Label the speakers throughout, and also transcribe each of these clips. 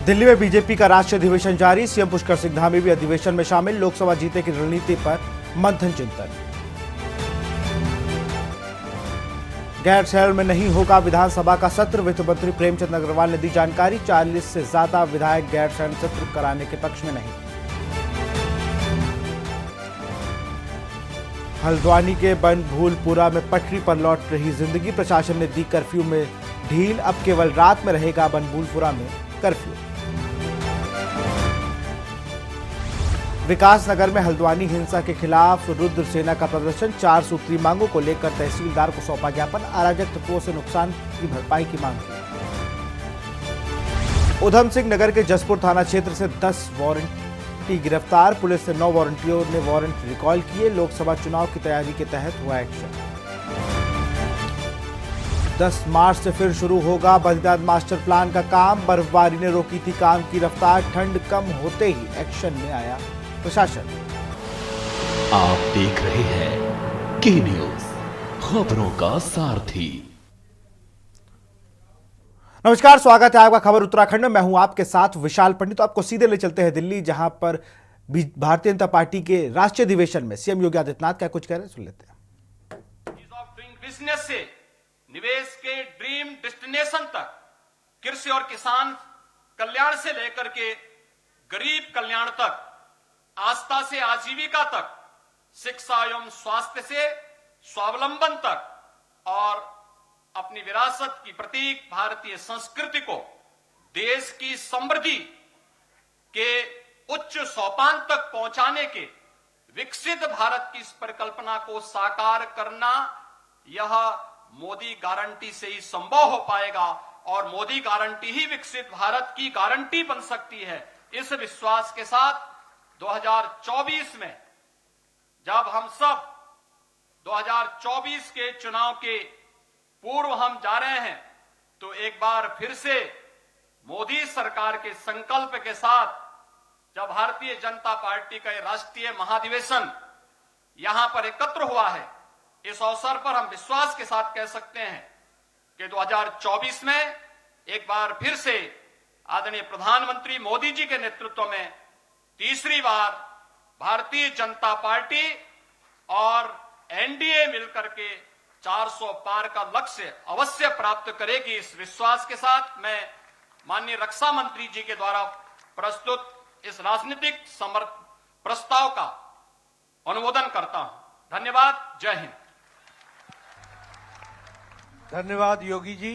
Speaker 1: दिल्ली में बीजेपी का राष्ट्रीय अधिवेशन जारी। सीएम पुष्कर सिंह धामी भी अधिवेशन में शामिल। लोकसभा जीतने की रणनीति पर मंथन चिंतन। गैरसैंण में नहीं होगा विधानसभा का सत्र। वित्त मंत्री प्रेमचंद अग्रवाल ने दी जानकारी। 40 से ज्यादा विधायक गैरसैंण सत्र कराने के पक्ष में नहीं। हल्द्वानी के बनभूलपुरा में पटरी पर लौट रही जिंदगी। प्रशासन ने दी कर्फ्यू में ढील। अब केवल रात में रहेगा बनभूलपुरा में कर्फ्यू। विकासनगर में हल्द्वानी हिंसा के खिलाफ रुद्र सेना का प्रदर्शन। 4 सूत्री मांगों को लेकर तहसीलदार को सौंपा ज्ञापन। अराजक तत्वों से नुकसान की भरपाई की मांग की। उधम सिंह नगर के जसपुर थाना क्षेत्र से 10 वारंटी गिरफ्तार। पुलिस से 9 वारंटियों ने वारंट रिकॉल किए। लोकसभा चुनाव की तैयारी के तहत हुआ एक्शन। 10 मार्च से फिर शुरू होगा बद्रीनाथ मास्टर प्लान का काम। बर्फबारी ने रोकी थी काम की रफ्तार। ठंड कम होते ही एक्शन में आया प्रशासन।
Speaker 2: आप देख रहे हैं के न्यूज, खबरों का सारथी।
Speaker 1: नमस्कार, स्वागत है आपका खबर उत्तराखंड में। मैं हूं आपके साथ विशाल पंडित। तो आपको सीधे ले चलते हैं दिल्ली, जहां पर भारतीय जनता पार्टी के राष्ट्रीय अधिवेशन में सीएम योगी आदित्यनाथ क्या कुछ कह रहे हैं, सुन लेते हैं।
Speaker 3: ईज ऑफ डूइंग बिजनेस से निवेश के ड्रीम डेस्टिनेशन तक, कृषि और किसान कल्याण से लेकर के गरीब कल्याण तक, आस्था से आजीविका तक, शिक्षा एवं स्वास्थ्य से स्वावलंबन तक और अपनी विरासत की प्रतीक भारतीय संस्कृति को देश की समृद्धि के उच्च सोपान तक पहुंचाने के विकसित भारत की इस परिकल्पना को साकार करना, यह मोदी गारंटी से ही संभव हो पाएगा और मोदी गारंटी ही विकसित भारत की गारंटी बन सकती है। इस विश्वास के साथ 2024 में जब हम सब 2024 के चुनाव के पूर्व हम जा रहे हैं, तो एक बार फिर से मोदी सरकार के संकल्प के साथ जब भारतीय जनता पार्टी का राष्ट्रीय महाधिवेशन यहां पर एकत्र हुआ है, इस अवसर पर हम विश्वास के साथ कह सकते हैं कि 2024 में एक बार फिर से आदरणीय प्रधानमंत्री मोदी जी के नेतृत्व में तीसरी बार भारतीय जनता पार्टी और एनडीए मिलकर के 400 पार का लक्ष्य अवश्य प्राप्त करेगी। इस विश्वास के साथ मैं माननीय रक्षा मंत्री जी के द्वारा प्रस्तुत इस राजनीतिक प्रस्ताव का अनुमोदन करता हूं। धन्यवाद। जय हिंद।
Speaker 4: धन्यवाद योगी जी,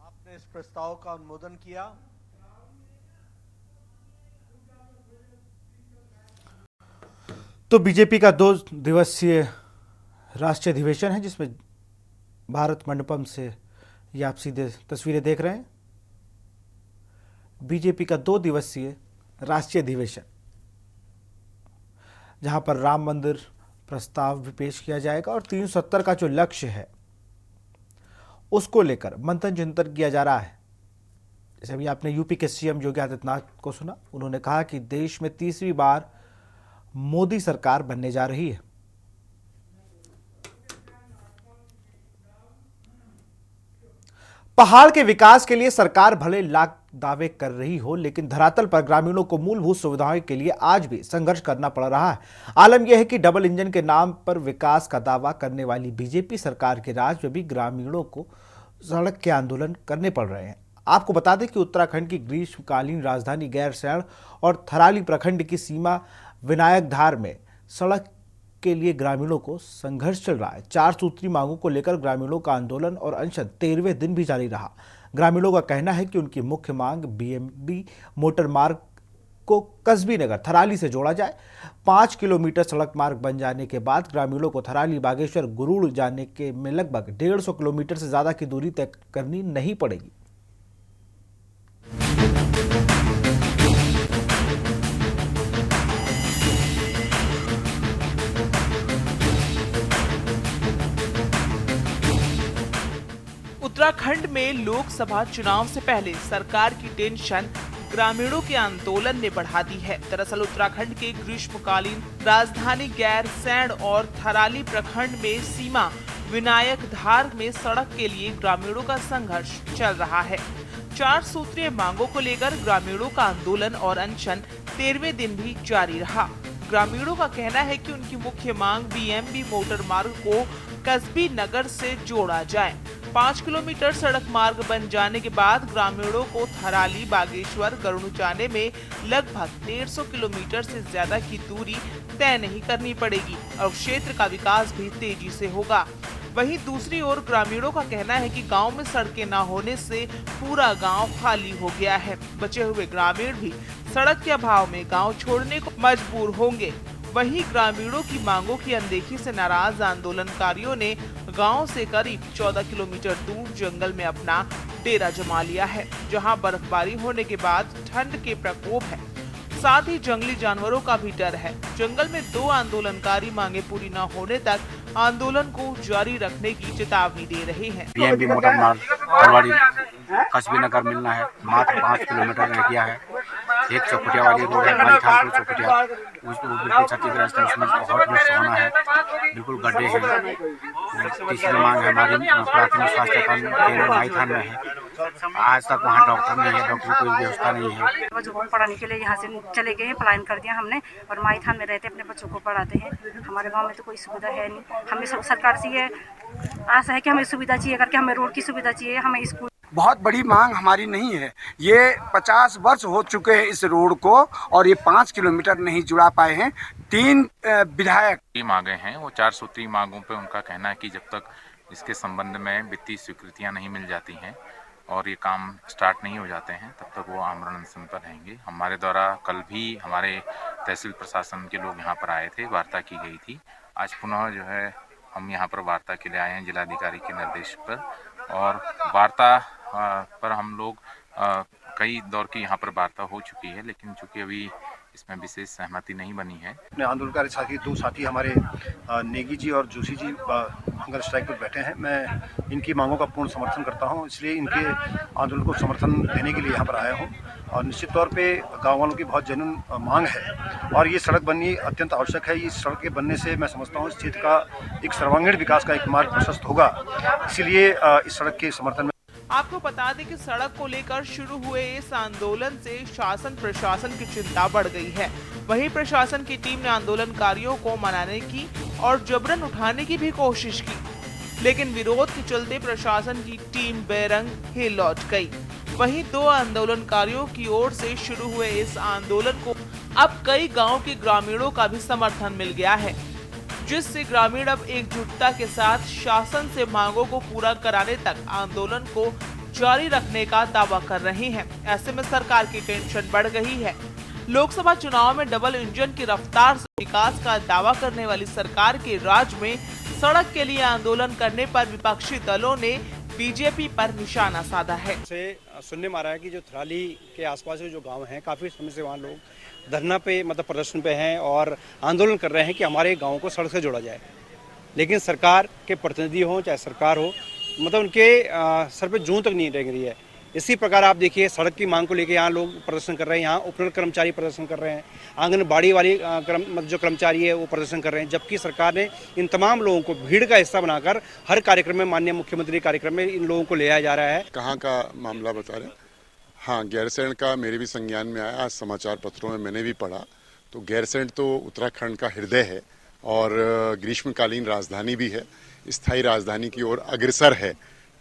Speaker 4: आपने इस प्रस्ताव का अनुमोदन किया।
Speaker 1: तो बीजेपी का 2 दिवसीय राष्ट्रीय अधिवेशन है, जिसमें भारत मंडपम से ये आप सीधे तस्वीरें देख रहे हैं। बीजेपी का 2 दिवसीय राष्ट्रीय अधिवेशन, जहां पर राम मंदिर प्रस्ताव भी पेश किया जाएगा और 370 का जो लक्ष्य है उसको लेकर मंथन चिंतन किया जा रहा है। जैसे अभी आपने यूपी के सीएम योगी आदित्यनाथ को सुना, उन्होंने कहा कि देश में तीसरी बार मोदी सरकार बनने जा रही है। पहाड़ के विकास के लिए सरकार भले लाख दावे कर रही हो, लेकिन धरातल पर ग्रामीणों को मूलभूत सुविधाओं के लिए आज भी संघर्ष करना पड़ रहा है। आलम यह है कि डबल इंजन के नाम पर विकास का दावा करने वाली बीजेपी सरकार के राज में भी ग्रामीणों को सड़क के आंदोलन करने पड़ रहे हैं। आपको बता दें कि उत्तराखंड की ग्रीष्मकालीन राजधानी गैरसैंण और थराली प्रखंड की सीमा विनायक धार में सड़क के लिए ग्रामीणों को संघर्ष चल रहा है। 4 सूत्री मांगों को लेकर ग्रामीणों का आंदोलन और अनशन 13वें दिन भी जारी रहा। ग्रामीणों का कहना है कि उनकी मुख्य मांग बीएमबी मोटर मार्ग को कस्बी नगर थराली से जोड़ा जाए। 5 किलोमीटर सड़क मार्ग बन जाने के बाद ग्रामीणों को थराली बागेश्वर गुरुड़ जाने के में लगभग 150 किलोमीटर से ज्यादा की दूरी तय करनी नहीं पड़ेगी।
Speaker 5: उत्तराखंड में लोकसभा चुनाव से पहले सरकार की टेंशन ग्रामीणों के आंदोलन ने बढ़ा दी है। दरअसल उत्तराखंड के ग्रीष्मकालीन राजधानी गैरसैंण और थराली प्रखंड में सीमा विनायक धार में सड़क के लिए ग्रामीणों का संघर्ष चल रहा है। 4 सूत्रीय मांगों को लेकर ग्रामीणों का आंदोलन और अनशन 13वें दिन भी जारी रहा। ग्रामीणों का कहना है कि उनकी मुख्य मांग बीएमबी मोटर मार्ग को कस्बी नगर से जोड़ा जाए। 5 किलोमीटर सड़क मार्ग बन जाने के बाद ग्रामीणों को थराली, बागेश्वर, गरुड़ जाने में लगभग 150 किलोमीटर से ज्यादा की दूरी तय नहीं करनी पड़ेगी और क्षेत्र का विकास भी तेजी से होगा। वहीं दूसरी ओर ग्रामीणों का कहना है कि गांव में सड़कें न होने से पूरा गांव खाली हो गया है। बचे हुए ग्रामीण भी सड़क के अभाव में गांव छोड़ने को मजबूर होंगे। वहीं ग्रामीणों की मांगों की अनदेखी से नाराज आंदोलनकारियों ने गांव से करीब 14 किलोमीटर दूर जंगल में अपना डेरा जमा लिया है, जहां बर्फबारी होने के बाद ठंड के प्रकोप है, साथ ही जंगली जानवरों का भी डर है। जंगल में 2 आंदोलनकारी मांगे पूरी न होने तक आंदोलन को जारी रखने की चेतावनी दे रहे हैं।
Speaker 6: बीएमबी मोटर मार्ग फरवरी कस्बी नगर मिलना है, मात्र 5 किलोमीटर एरिया है। एक चौखुटिया वाली रोड है, माईथान टू चौखुटिया, उसको बिल्कुल क्षतिग्रस्त है, उसमें बहुत नुकसान होना है, बिल्कुल गड्ढे हैं। तीसरी मांग है हमारी प्राथमिक स्वास्थ्य केंद्र माईथान में है, आज तक वहाँ डॉक्टर नहीं है, डॉक्टर की कोई व्यवस्था नहीं है।
Speaker 7: जो पढ़ाने के लिए यहाँ से चले गए हैं, पलायन कर दिया हमने और माईथान में रहते अपने बच्चों को पढ़ाते हैं। हमारे गांव में तो कोई सुविधा है नहीं। हमें सरकार से ये आशा है कि हमें सुविधा चाहिए करके, हमें रोड की सुविधा चाहिए, हमें स्कूल।
Speaker 8: बहुत बड़ी मांग हमारी नहीं है। ये 50 वर्ष हो चुके हैं इस रोड को और ये 5 किलोमीटर नहीं जुड़ा पाए हैं। 3 विधायक
Speaker 9: मांगे हैं, वो 4 सूत्री मांगों पे उनका कहना है कि जब तक इसके संबंध में वित्तीय स्वीकृतियां नहीं मिल जाती हैं और ये काम स्टार्ट नहीं हो जाते हैं, तब तक वो आमरण अनशन पर रहेंगे। हमारे द्वारा कल भी हमारे तहसील प्रशासन के लोग यहाँ पर आए थे, वार्ता की गई थी। आज पुनः जो है हम यहाँ पर वार्ता के लिए आए हैं जिलाधिकारी के निर्देश पर, और वार्ता पर हम लोग कई दौर की यहाँ पर वार्ता हो चुकी है, लेकिन चूंकि अभी इसमें विशेष सहमति नहीं बनी है।
Speaker 10: अपने आंदोलनकारी साथी 2 साथी हमारे नेगी जी और जोशी जी हंगर स्ट्राइक पर बैठे हैं। मैं इनकी मांगों का पूर्ण समर्थन करता हूं, इसलिए इनके आंदोलन को समर्थन देने के लिए यहाँ पर आया हूं। और निश्चित तौर पे गाँव वालों की बहुत जेन्युइन मांग है और ये सड़क बननी अत्यंत आवश्यक है। इस सड़क के बनने से मैं समझता हूँ इस क्षेत्र का एक सर्वांगीण विकास का एक मार्ग प्रशस्त होगा, इसीलिए इस सड़क के समर्थन में।
Speaker 5: आपको बता दें कि सड़क को लेकर शुरू हुए इस आंदोलन से शासन प्रशासन की चिंता बढ़ गई है। वहीं प्रशासन की टीम ने आंदोलनकारियों को मनाने की और जबरन उठाने की भी कोशिश की, लेकिन विरोध के चलते प्रशासन की टीम बेरंग ही लौट गई। वहीं 2 आंदोलनकारियों की ओर से शुरू हुए इस आंदोलन को अब कई गाँव के ग्रामीणों का भी समर्थन मिल गया है, जिससे ग्रामीण अब एकजुटता के साथ शासन से मांगों को पूरा कराने तक आंदोलन को जारी रखने का दावा कर रहे हैं। ऐसे में सरकार की टेंशन बढ़ गई है। लोकसभा चुनाव में डबल इंजन की रफ्तार से विकास का दावा करने वाली सरकार के राज में सड़क के लिए आंदोलन करने पर विपक्षी दलों ने बीजेपी पर निशाना साधा है।
Speaker 11: सुनने में आ रहा है कि जो थराली के आसपास जो गांव हैं, काफी समय से वहाँ लोग धरना पे मतलब प्रदर्शन पे हैं और आंदोलन कर रहे हैं कि हमारे गांव को सड़क से जोड़ा जाए, लेकिन सरकार के प्रतिनिधि हो चाहे सरकार हो, मतलब उनके सर पे जूं तक नहीं रह रही है। इसी प्रकार आप देखिए सड़क की मांग को लेकर यहाँ लोग प्रदर्शन कर रहे हैं, यहाँ उपनल कर्मचारी प्रदर्शन कर रहे हैं, आंगनबाड़ी वाली जो कर्मचारी है वो प्रदर्शन कर रहे हैं, जबकि सरकार ने इन तमाम लोगों को भीड़ का हिस्सा बनाकर हर कार्यक्रम में, माननीय मुख्यमंत्री कार्यक्रम में इन लोगों को ले आया जा रहा है।
Speaker 12: कहाँ का मामला बता रहे हैं? हाँ, गैरसैंण का मेरे भी संज्ञान में आया, आज समाचार पत्रों में मैंने भी पढ़ा। तो गैरसैंण तो उत्तराखंड का हृदय है और ग्रीष्मकालीन राजधानी भी है, स्थायी राजधानी की ओर अग्रसर है।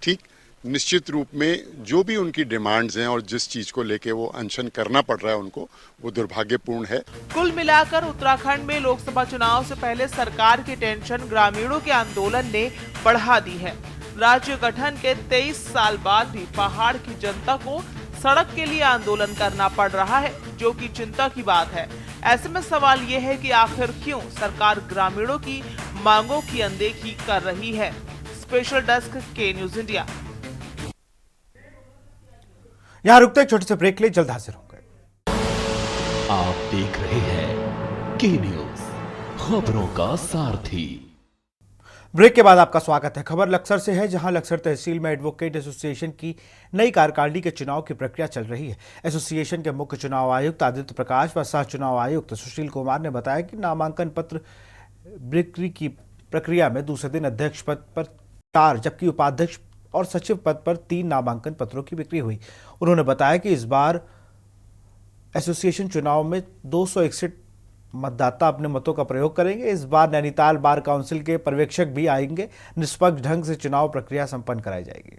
Speaker 12: ठीक, निश्चित रूप में जो भी उनकी डिमांड्स हैं और जिस चीज को लेके वो अनशन करना पड़ रहा है उनको, वो दुर्भाग्यपूर्ण है।
Speaker 5: कुल मिलाकर उत्तराखंड में लोकसभा चुनाव से पहले सरकार की टेंशन ग्रामीणों के आंदोलन ने बढ़ा दी है। राज्य गठन के 23 साल बाद भी पहाड़ की जनता को सड़क के लिए आंदोलन करना पड़ रहा है, जो कि चिंता की बात है। ऐसे में सवाल ये है कि आखिर क्यों सरकार ग्रामीणों की मांगों की अनदेखी कर रही है। स्पेशल डेस्क के न्यूज इंडिया।
Speaker 1: यहाँ रुकते एक छोटे से ब्रेक ले, जल्द हाजिर होंगे।
Speaker 2: आप देख रहे हैं के न्यूज, खबरों का सारथी।
Speaker 1: ब्रेक के बाद आपका स्वागत है। खबर लक्सर से है, जहां लक्सर तहसील में एडवोकेट एसोसिएशन की नई कार्यकारिणी के चुनाव की प्रक्रिया चल रही है। एसोसिएशन के मुख्य चुनाव आयुक्त आदित्य प्रकाश व सह चुनाव आयुक्त सुशील कुमार ने बताया कि नामांकन पत्र बिक्री की प्रक्रिया में दूसरे दिन अध्यक्ष पद पर 4 जबकि उपाध्यक्ष और सचिव पद पर 3 नामांकन पत्रों की बिक्री हुई। उन्होंने बताया कि इस बार एसोसिएशन चुनाव में 261 मतदाता अपने मतों का प्रयोग करेंगे। इस बार नैनीताल बार काउंसिल के पर्यवेक्षक भी आएंगे। निष्पक्ष ढंग से चुनाव प्रक्रिया संपन्न कराई जाएगी।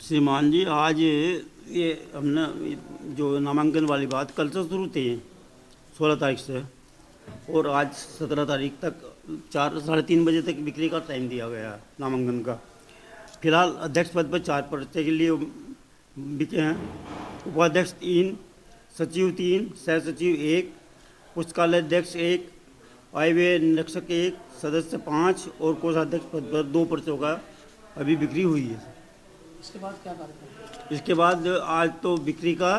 Speaker 13: श्रीमान जी, आज ये हमने जो नामांकन वाली बात कल से शुरू थी 16 तारीख से, और आज 17 तारीख तक 4 साढ़े 3 बजे तक बिक्री का टाइम दिया गया है नामांकन का। फिलहाल अध्यक्ष पद पर 4 पर्चे के लिए बिके हैं। उपाध्यक्ष 3, सचिव 3, सह सचिव 1, पुस्तकालय अध्यक्ष 1, आयव्यय निरीक्षक 1, सदस्य 5 और कोषाध्यक्ष पद पर 2 पर्चों का अभी बिक्री हुई है।
Speaker 14: इसके बाद क्या कार्यक्रम?
Speaker 13: इसके बाद आज तो बिक्री का,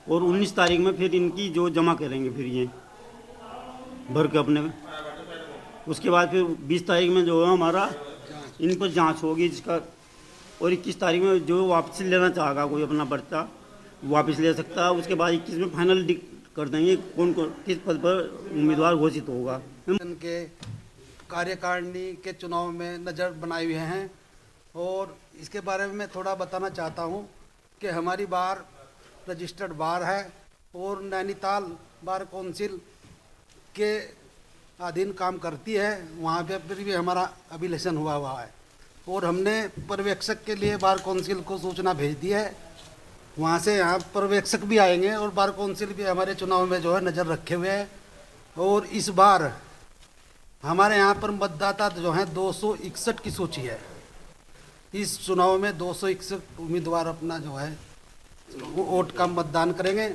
Speaker 13: और 19 तारीख में फिर इनकी जो जमा करेंगे फिर ये भर के अपने में। उसके बाद फिर 20 तारीख में जो है हमारा इन पर जांच होगी जिसका, और 21 तारीख में जो वापस लेना चाहेगा कोई अपना पर्चा वापस ले सकता है। उसके बाद 21 में फाइनल कर देंगे कौन किस पद पर उम्मीदवार घोषित होगा।
Speaker 15: के कार्यकारिणी के चुनाव में नज़र बनाए हुए हैं, और इसके बारे में मैं थोड़ा बताना चाहता हूं कि हमारी बार रजिस्टर्ड बार है और नैनीताल बार काउंसिल के अधीन काम करती है। वहाँ पे फिर भी हमारा अभिलेखन हुआ है, और हमने पर्यवेक्षक के लिए बार काउंसिल को सूचना भेज दी है। वहाँ से यहाँ पर्यवेक्षक भी आएंगे और बार काउंसिल भी हमारे चुनाव में जो है नज़र रखे हुए हैं। और इस बार हमारे यहाँ पर मतदाता जो हैं 261 की सूची है। इस चुनाव में 261 उम्मीदवार अपना जो है वोट का मतदान करेंगे,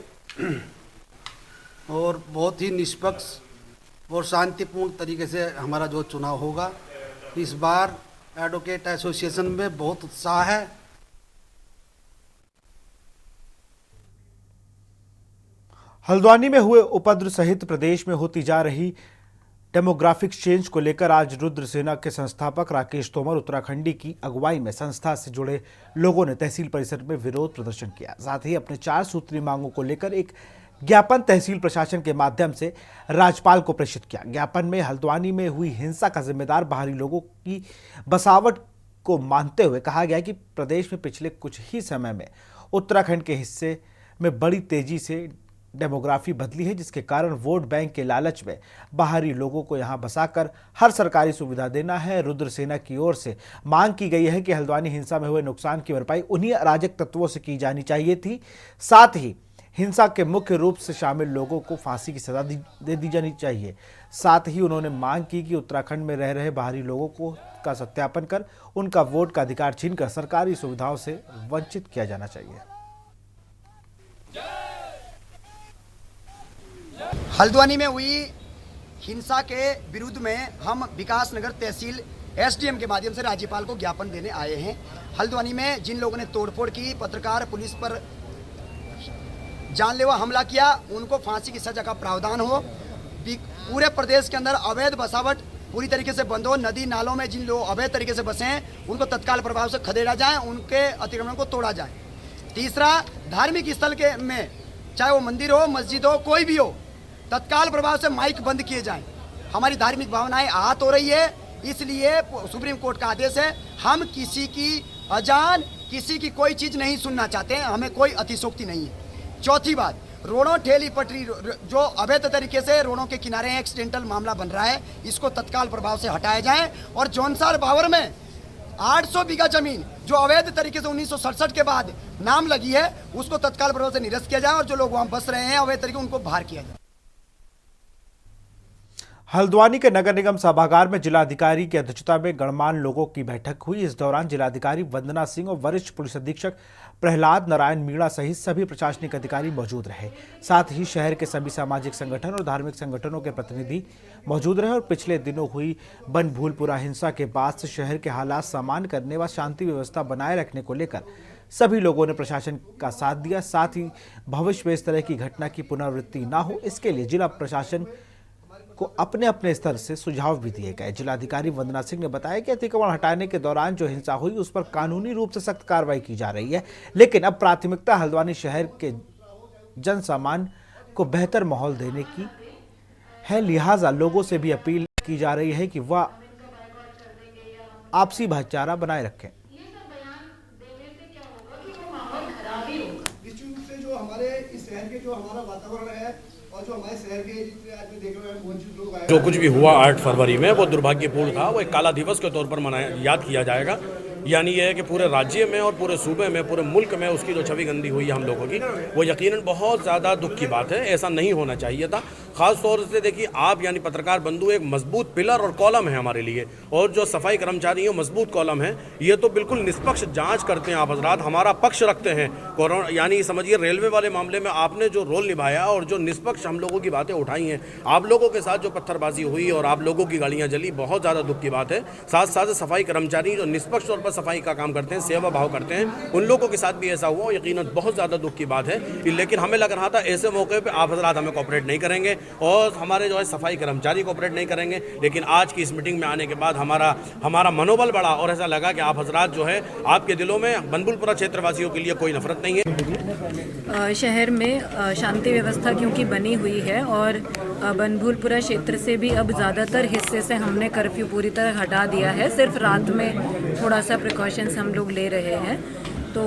Speaker 15: और बहुत ही निष्पक्ष और शांतिपूर्ण तरीके से हमारा जो चुनाव होगा। इस बार एडवोकेट एसोसिएशन में बहुत उत्साह है।
Speaker 1: हल्द्वानी में हुए उपद्रव सहित प्रदेश में होती जा रही डेमोग्राफिक चेंज को लेकर आज रुद्र सेना के संस्थापक राकेश तोमर उत्तराखंडी की अगुवाई में संस्था से जुड़े लोगों ने तहसील परिसर में विरोध प्रदर्शन किया। साथ ही अपने 4 सूत्रीय मांगों को लेकर एक ज्ञापन तहसील प्रशासन के माध्यम से राज्यपाल को प्रेषित किया। ज्ञापन में हल्द्वानी में हुई हिंसा का जिम्मेदार बाहरी लोगों की बसावट को मानते हुए कहा गया कि प्रदेश में पिछले कुछ ही समय में उत्तराखंड के हिस्से में बड़ी तेजी से डेमोग्राफी बदली है, जिसके कारण वोट बैंक के लालच में बाहरी लोगों को यहां बसाकर हर सरकारी सुविधा देना है। रुद्र सेना की ओर से मांग की गई है कि हल्द्वानी हिंसा में हुए नुकसान की भरपाई उन्हीं अराजक तत्वों से की जानी चाहिए थी। साथ ही हिंसा के मुख्य रूप से शामिल लोगों को फांसी की सजा दे दी जानी चाहिए। साथ ही उन्होंने मांग की कि उत्तराखंड में रह रहे बाहरी लोगों को का सत्यापन कर उनका वोट का अधिकार छीनकर सरकारी सुविधाओं से वंचित किया जाना चाहिए।
Speaker 16: हल्द्वानी में हुई हिंसा के विरुद्ध में हम विकास नगर तहसील एसडीएम के माध्यम से राज्यपाल को ज्ञापन देने आए हैं। हल्द्वानी में जिन लोगों ने तोड़फोड़ की, पत्रकार पुलिस पर जानलेवा हमला किया, उनको फांसी की सजा का प्रावधान हो। पूरे प्रदेश के अंदर अवैध बसावट पूरी तरीके से बंद हो। नदी नालों में जिन लोग अवैध तरीके से बसे हैं उनको तत्काल प्रभाव से खदेड़ा जाए, उनके अतिक्रमण को तोड़ा जाए। तीसरा, धार्मिक स्थल के में चाहे वो मंदिर हो, मस्जिद हो, कोई भी हो, तत्काल प्रभाव से माइक बंद किए जाएं। हमारी धार्मिक भावनाएं आहत हो रही है, इसलिए सुप्रीम कोर्ट का आदेश है। हम किसी की अजान, किसी की कोई चीज नहीं सुनना चाहते हैं, हमें कोई अतिशोक्ति नहीं है। चौथी बात, रोडों ठेली पटरी जो अवैध तरीके से रोडों के किनारे एक्सीडेंटल मामला बन रहा है, इसको तत्काल प्रभाव से हटाया जाए। और जौनसार बावर में 800 बीघा जमीन जो अवैध तरीके से 1967 के बाद नाम लगी है, उसको तत्काल प्रभाव से निरस्त किया जाए, और जो लोग वहां बस रहे हैं अवैध तरीके, उनको बाहर किया जाए।
Speaker 1: हल्द्वानी के नगर निगम सभागार में जिलाधिकारी की अध्यक्षता में गणमान्य लोगों की बैठक हुई। इस दौरान जिलाधिकारी वंदना सिंह और वरिष्ठ पुलिस अधीक्षक प्रहलाद नारायण मीणा सहित सभी प्रशासनिक अधिकारी मौजूद रहे। साथ ही शहर के सभी सामाजिक संगठन और धार्मिक संगठनों के प्रतिनिधि मौजूद रहे। और पिछले दिनों हुई बनभूलपुरा हिंसा के बाद से शहर के हालात सामान्य करने व शांति व्यवस्था बनाए रखने को लेकर सभी लोगों ने प्रशासन का साथ दिया। साथ ही भविष्य में इस तरह की घटना की पुनरावृत्ति न हो, इसके लिए जिला प्रशासन को अपने अपने स्तर से सुझाव भी दिए गए। जिलाधिकारी वंदना सिंह ने बताया कि अतिक्रमण हटाने के दौरान जो हिंसा हुई उस पर कानूनी रूप से सख्त कार्रवाई की जा रही है, लेकिन अब प्राथमिकता हल्द्वानी शहर के जन सामान्य को बेहतर माहौल देने की है, लिहाजा लोगों से भी अपील की जा रही है कि वह आपसी भाईचारा बनाए रखें।
Speaker 15: निश्चित रूप से जो हमारे इस शहर के जो हमारा वातावरण है और जो हमारे शहर के जितने आज में देख रहे हैं वंचित लोग आए,
Speaker 17: जो कुछ भी हुआ 8 फरवरी में वो दुर्भाग्यपूर्ण था। वो एक काला दिवस के तौर पर याद किया जाएगा। यानी यह है कि पूरे राज्य में और पूरे सूबे में, पूरे मुल्क में उसकी जो छवि गंदी हुई है हम लोगों की, वो यकीनन बहुत ज़्यादा दुख की बात है। ऐसा नहीं होना चाहिए था। ख़ास तौर से देखिए, आप यानी पत्रकार बंधु एक मजबूत पिलर और कॉलम है हमारे लिए, और जो सफाई कर्मचारी हैं मजबूत कॉलम है। ये तो बिल्कुल निष्पक्ष जांच करते हैं आप हजरात, हमारा पक्ष रखते हैं। कोरोना यानी समझिए रेलवे वाले मामले में आपने जो रोल निभाया और जो निष्पक्ष हम लोगों की बातें उठाई हैं, आप लोगों के साथ जो पत्थरबाजी हुई और आप लोगों की गाड़ियाँ जली, बहुत ज़्यादा दुख की बात है। साथ साथ सफाई कर्मचारी जो निष्पक्ष तौर पर सफाई का काम करते हैं, सेवा भाव करते हैं, उन लोगों के साथ भी ऐसा हुआ, यकीनन बहुत ज़्यादा दुख की बात है। लेकिन हमें लग रहा था ऐसे मौके पे आप हजरात हमें कोऑपरेट नहीं करेंगे और हमारे जो है सफाई कर्मचारी कोऑपरेट नहीं करेंगे। लेकिन आज की इस मीटिंग में आने के बाद हमारा मनोबल बढ़ा और ऐसा लगा कि आप हजरात जो है, आपके दिलों में बनभूलपुरा क्षेत्रवासियों के लिए कोई नफरत नहीं है।
Speaker 18: शहर में शांति व्यवस्था क्योंकि बनी हुई है और बनभूलपुरा क्षेत्र से भी अब ज़्यादातर हिस्से से हमने कर्फ्यू पूरी तरह हटा दिया है। सिर्फ रात में थोड़ा सा प्रिकॉशंस हम लोग ले रहे हैं, तो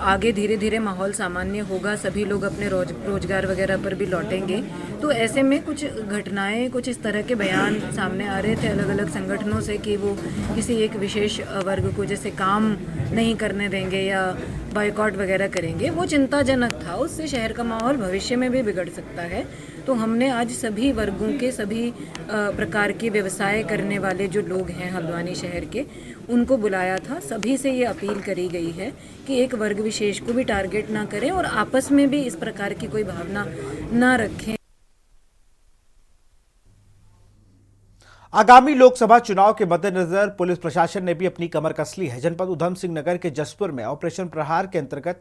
Speaker 18: आगे धीरे धीरे माहौल सामान्य होगा, सभी लोग अपने रोजगार वगैरह पर भी लौटेंगे। तो ऐसे में कुछ घटनाएं, कुछ इस तरह के बयान सामने आ रहे थे अलग अलग संगठनों से कि वो किसी एक विशेष वर्ग को जैसे काम नहीं करने देंगे या बायकॉट वगैरह करेंगे। वो चिंताजनक था, उससे शहर का माहौल भविष्य में भी बिगड़ सकता है। तो हमने आज सभी वर्गों के, सभी प्रकार के व्यवसाय करने वाले जो लोग हैं हल्द्वानी शहर के, उनको बुलाया था। सभी से ये अपील करी गई है कि एक वर्ग विशेष को भी टारगेट ना करें और आपस में भी इस प्रकार की कोई भावना ना रखें।
Speaker 1: आगामी लोकसभा चुनाव के मद्देनजर पुलिस प्रशासन ने भी अपनी कमर कस ली है। जनपद उधम सिंह नगर के जसपुर में ऑपरेशन प्रहार के अंतर्गत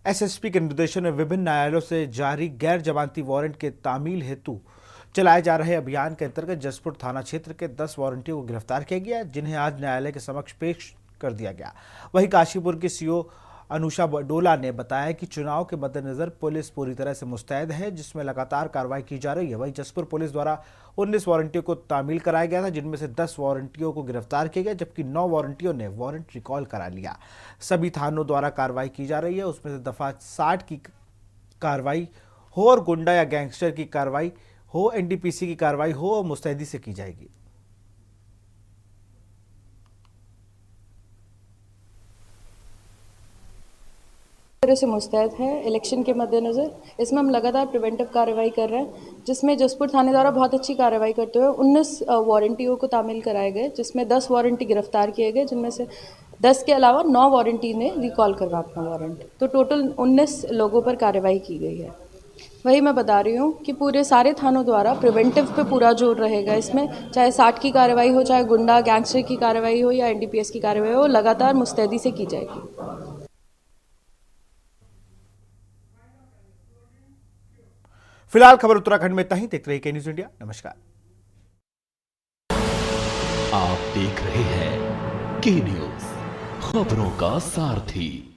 Speaker 1: एसएसपी के निर्देशन में विभिन्न न्यायालयों से जारी गैर जमानती वारंट के तामील हेतु चलाए जा रहे अभियान के अंतर्गत जसपुर थाना क्षेत्र के 10 वारंटियों को गिरफ्तार किया गया, जिन्हें आज न्यायालय के समक्ष पेश कर दिया गया। वहीं काशीपुर की सीओ अनुषा बडोला ने बताया कि चुनाव के मद्देनजर पुलिस पूरी तरह से मुस्तैद है, जिसमें लगातार कार्रवाई की जा रही है। वहीं जसपुर पुलिस द्वारा 19 वारंटियों को तामील कराया गया था, जिनमें से 10 वारंटियों को गिरफ्तार किया गया, जबकि 9 वारंटियों ने वारंट रिकॉल करा लिया। सभी थानों द्वारा कार्रवाई की जा रही है, उसमें से दफा 60 की कार्रवाई हो और गुंडा या गैंगस्टर की कार्रवाई हो, एनडीपीसी की कार्रवाई हो और मुस्तैदी से की जाएगी।
Speaker 19: तरह से मुस्तैद है इलेक्शन के मद्देनज़र। इसमें हम लगातार प्रिवेंटिव कार्रवाई कर रहे हैं, जिसमें जसपुर थाने द्वारा बहुत अच्छी कार्रवाई करते हुए 19 वारंटियों को तामील कराए गए, जिसमें 10 वारंटी गिरफ्तार किए गए, जिनमें से 10 के अलावा 9 वारंटी ने रिकॉल करवा अपना वारंट। तो टोटल 19 लोगों पर कार्रवाई की गई है। वही मैं बता रही हूँ कि पूरे सारे थानों द्वारा प्रिवेंटिव पे पूरा जोर रहेगा। इसमें चाहे 60 की कार्रवाई हो, चाहे गुंडा गैंगस्टर की कार्रवाई हो या एनडीपीएस की कार्रवाई हो, लगातार मुस्तैदी से की जाएगी।
Speaker 1: फिलहाल खबर उत्तराखंड में इतना ही। देखते रहिए के न्यूज़ इंडिया। नमस्कार।
Speaker 2: आप देख रहे हैं के न्यूज़, खबरों का सारथी।